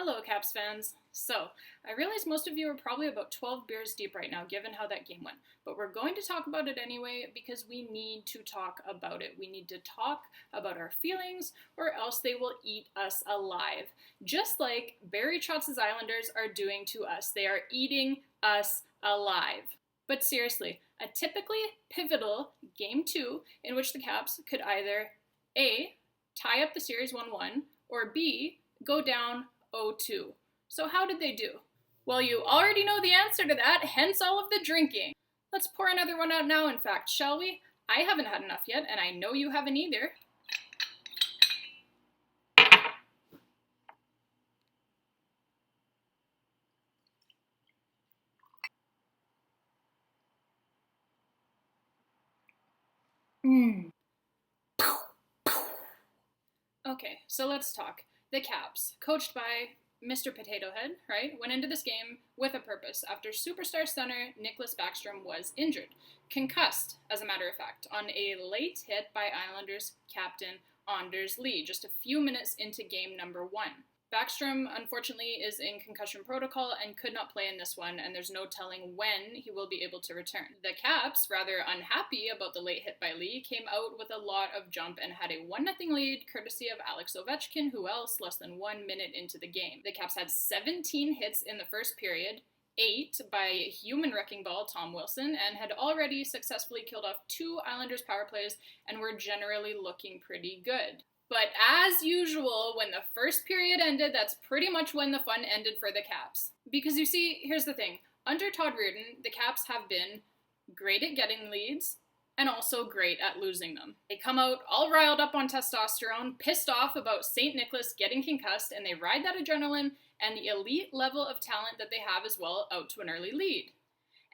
Hello, Caps fans. So, I realize most of you are probably about 12 beers deep right now, given how that game went. But we're going to talk about it anyway because we need to talk about it. We need to talk about our feelings, or else they will eat us alive. Just like Barry Trotz's Islanders are doing to us. They are eating us alive. But seriously, a typically pivotal Game 2 in which the Caps could either A. tie up the series 1-1, or B. go down 0-2. So how did they do? Well, you already know the answer to that, hence all of the drinking. Let's pour another one out now, in fact, shall we? I haven't had enough yet, and I know you haven't either. Okay, so let's talk. The Caps, coached by Mr. Potato Head, right, went into this game with a purpose after superstar center Nicklas Backstrom was injured. Concussed, as a matter of fact, on a late hit by Islanders captain Anders Lee, just a few minutes into game number 1. Backstrom, unfortunately, is in concussion protocol and could not play in this one, and there's no telling when he will be able to return. The Caps, rather unhappy about the late hit by Lee, came out with a lot of jump and had a 1-0 lead, courtesy of Alex Ovechkin, who else less than 1 minute into the game. The Caps had 17 hits in the first period, 8 by human wrecking ball Tom Wilson, and had already successfully killed off 2 Islanders power plays and were generally looking pretty good. But as usual, when the first period ended, that's pretty much when the fun ended for the Caps. Because you see, here's the thing. Under Todd Reirden, the Caps have been great at getting leads and also great at losing them. They come out all riled up on testosterone, pissed off about St. Nicholas getting concussed, and they ride that adrenaline and the elite level of talent that they have as well out to an early lead.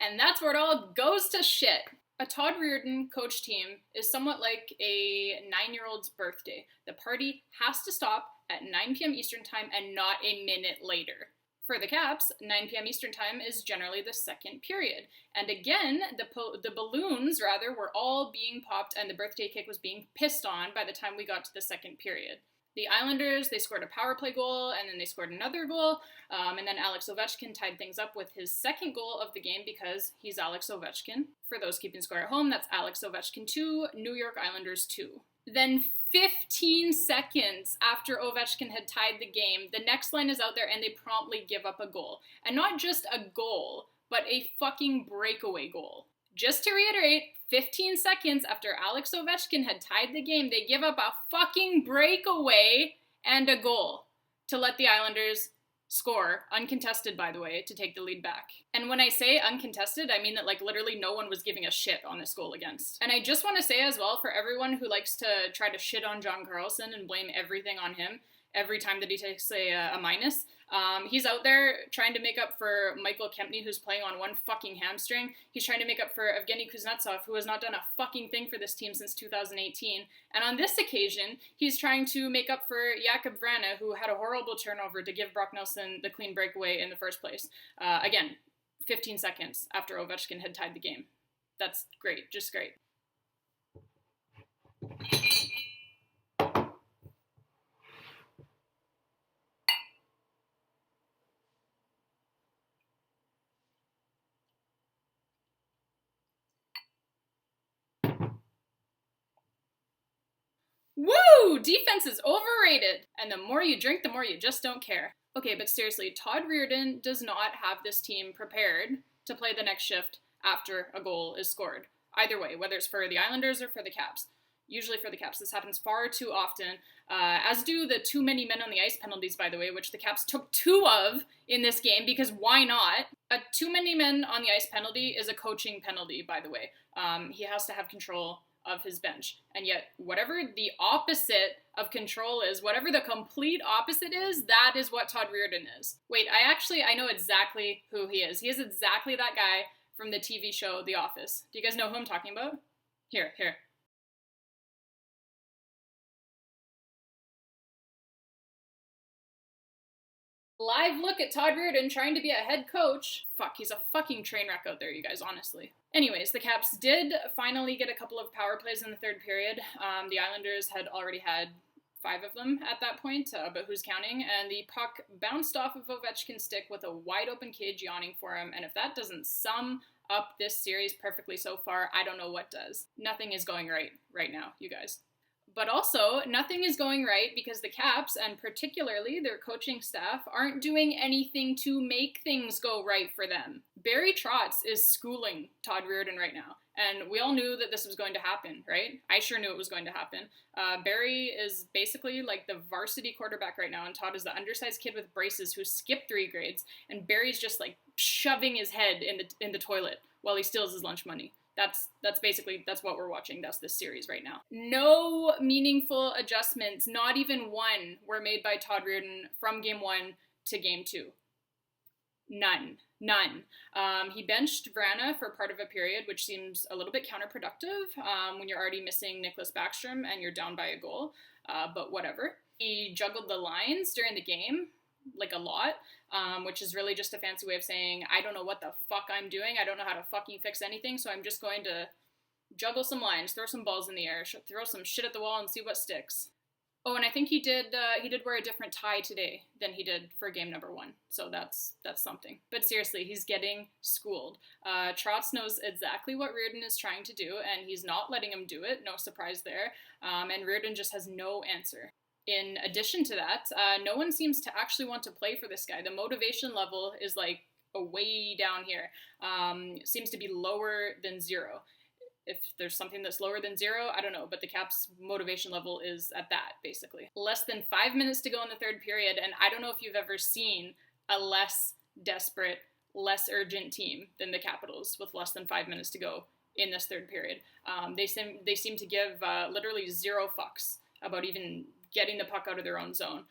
And that's where it all goes to shit. A Todd Reirden coach team is somewhat like a 9-year-old's birthday. The party has to stop at 9 p.m. Eastern Time and not a minute later. For the Caps, 9 p.m. Eastern Time is generally the second period. And again, the balloons, were all being popped and the birthday cake was being pissed on by the time we got to the second period. The Islanders, they scored a power play goal, and then they scored another goal, and then Alex Ovechkin tied things up with his second goal of the game because he's Alex Ovechkin. For those keeping score at home, that's Alex Ovechkin 2, New York Islanders 2. Then 15 seconds after Ovechkin had tied the game, the next line is out there and they promptly give up a goal. And not just a goal, but a fucking breakaway goal. Just to reiterate, 15 seconds after Alex Ovechkin had tied the game, they give up a fucking breakaway and a goal to let the Islanders score, uncontested by the way, to take the lead back. And when I say uncontested, I mean that literally no one was giving a shit on this goal against. And I just want to say as well, for everyone who likes to try to shit on John Carlson and blame everything on him every time that he takes a minus, he's out there trying to make up for Michael Kempny, who's playing on one fucking hamstring. He's trying to make up for Evgeny Kuznetsov, who has not done a fucking thing for this team since 2018. And on this occasion, he's trying to make up for Jakub Vrana, who had a horrible turnover to give Brock Nelson the clean breakaway in the first place. Again, 15 seconds after Ovechkin had tied the game. That's great, just great. Woo! Defense is overrated! And the more you drink, the more you just don't care. Okay, but seriously, Todd Reirden does not have this team prepared to play the next shift after a goal is scored. Either way, whether it's for the Islanders or for the Caps. Usually for the Caps. This happens far too often, as do the too many men on the ice penalties, by the way, which the Caps took 2 of in this game, because why not? A too many men on the ice penalty is a coaching penalty, by the way. He has to have control of his bench. And yet, whatever the opposite of control is, whatever the complete opposite is, that is what Todd Reirden is. Wait, I know exactly who he is. He is exactly that guy from the TV show The Office. Do you guys know who I'm talking about? Here. Live look at Todd Reirden trying to be a head coach. Fuck, he's a fucking train wreck out there, you guys, honestly. Anyways, the Caps did finally get a couple of power plays in the third period. The Islanders had already had 5 of them at that point, but who's counting? And the puck bounced off of Ovechkin's stick with a wide open cage yawning for him. And if that doesn't sum up this series perfectly so far, I don't know what does. Nothing is going right now, you guys. But also, nothing is going right because the Caps, and particularly their coaching staff, aren't doing anything to make things go right for them. Barry Trotz is schooling Todd Reirden right now. And we all knew that this was going to happen, right? I sure knew it was going to happen. Barry is basically like the varsity quarterback right now, and Todd is the undersized kid with braces who skipped 3 grades, and Barry's just like shoving his head in the toilet while he steals his lunch money. That's what we're watching. That's this series right now. No meaningful adjustments, not even one, were made by Todd Reirden from game 1 to game 2. None. He benched Vrana for part of a period, which seems a little bit counterproductive when you're already missing Nicklas Backstrom and you're down by a goal, but whatever. He juggled the lines during the game, like a lot, which is really just a fancy way of saying, I don't know what the fuck I'm doing, I don't know how to fucking fix anything, so I'm just going to juggle some lines, throw some balls in the air, throw some shit at the wall and see what sticks. Oh, and I think he did wear a different tie today than he did for game number 1. So that's something. But seriously, he's getting schooled. Trotz knows exactly what Reirden is trying to do, and he's not letting him do it. No surprise there. And Reirden just has no answer. In addition to that, no one seems to actually want to play for this guy. The motivation level is like way down here. Seems to be lower than 0. If there's something that's lower than 0, I don't know, but the Caps' motivation level is at that, basically. Less than 5 minutes to go in the third period, and I don't know if you've ever seen a less desperate, less urgent team than the Capitals with less than 5 minutes to go in this third period. They seem to give literally 0 fucks about even getting the puck out of their own zone.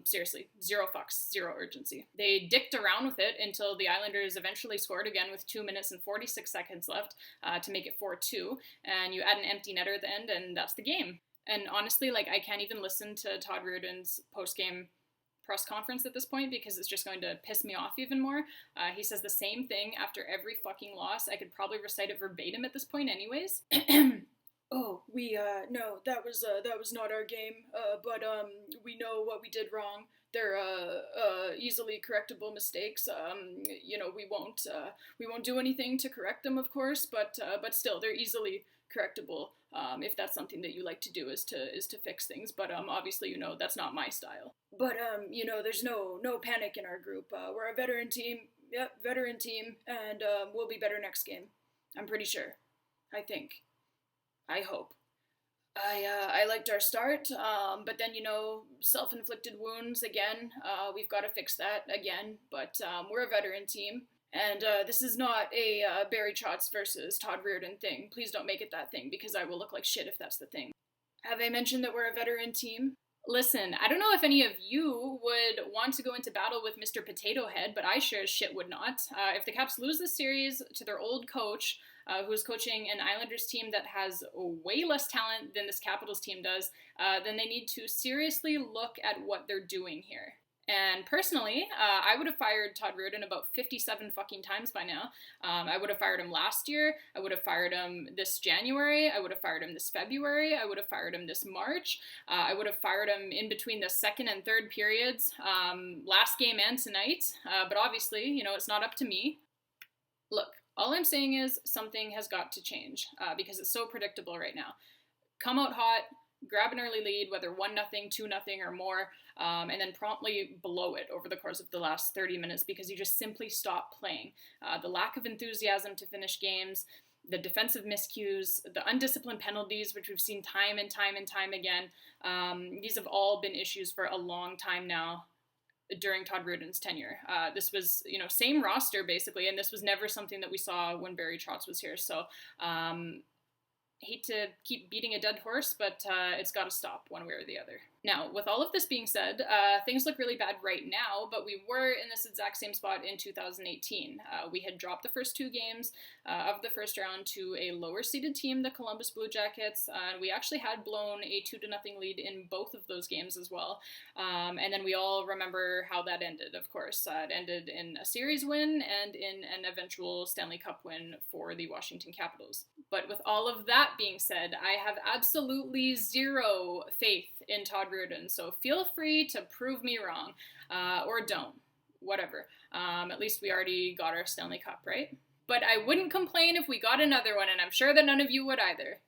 Seriously, 0 fucks, 0 urgency. They dicked around with it until the Islanders eventually scored again with 2 minutes and 46 seconds left to make it 4-2. And you add an empty netter at the end, and that's the game. And honestly, like, I can't even listen to Todd Reirden's post-game press conference at this point because it's just going to piss me off even more. He says the same thing after every fucking loss. I could probably recite it verbatim at this point anyways. Oh, no, that was not our game, but we know what we did wrong. They're, easily correctable mistakes. We won't do anything to correct them, of course, but still, they're easily correctable, if that's something that you like to do is to fix things, but, obviously, that's not my style. But, there's no panic in our group. We're a veteran team, and, we'll be better next game. I'm pretty sure. I think. I hope. I liked our start, but then, self-inflicted wounds again. We've got to fix that again, but we're a veteran team. And this is not a Barry Trotz versus Todd Reirden thing. Please don't make it that thing, because I will look like shit if that's the thing. Have I mentioned that we're a veteran team? Listen, I don't know if any of you would want to go into battle with Mr. Potato Head, but I sure as shit would not. If the Caps lose this series to their old coach, who's coaching an Islanders team that has way less talent than this Capitals team does, then they need to seriously look at what they're doing here. And personally, I would have fired Todd Reirden about 57 fucking times by now. I would have fired him last year. I would have fired him this January. I would have fired him this February. I would have fired him this March. I would have fired him in between the second and third periods, last game and tonight. But obviously, it's not up to me. Look, all I'm saying is something has got to change because it's so predictable right now. Come out hot, grab an early lead, whether 1-0, 2-0, or more, and then promptly blow it over the course of the last 30 minutes because you just simply stop playing. The lack of enthusiasm to finish games, the defensive miscues, the undisciplined penalties, which we've seen time and time and time again, these have all been issues for a long time now during Todd Reirden's tenure. This was, same roster basically, and this was never something that we saw when Barry Trotz was here. So, hate to keep beating a dead horse, but it's got to stop one way or the other. Now, with all of this being said, things look really bad right now, but we were in this exact same spot in 2018. We had dropped the first 2 games of the first round to a lower-seeded team, the Columbus Blue Jackets, and we actually had blown a 2-0 lead in both of those games as well. And then we all remember how that ended, of course. It ended in a series win and in an eventual Stanley Cup win for the Washington Capitals. But with all of that being said, I have absolutely zero faith in Todd Reardon, so feel free to prove me wrong, or don't, whatever. At least we already got our Stanley Cup, right? But I wouldn't complain if we got another one, and I'm sure that none of you would either.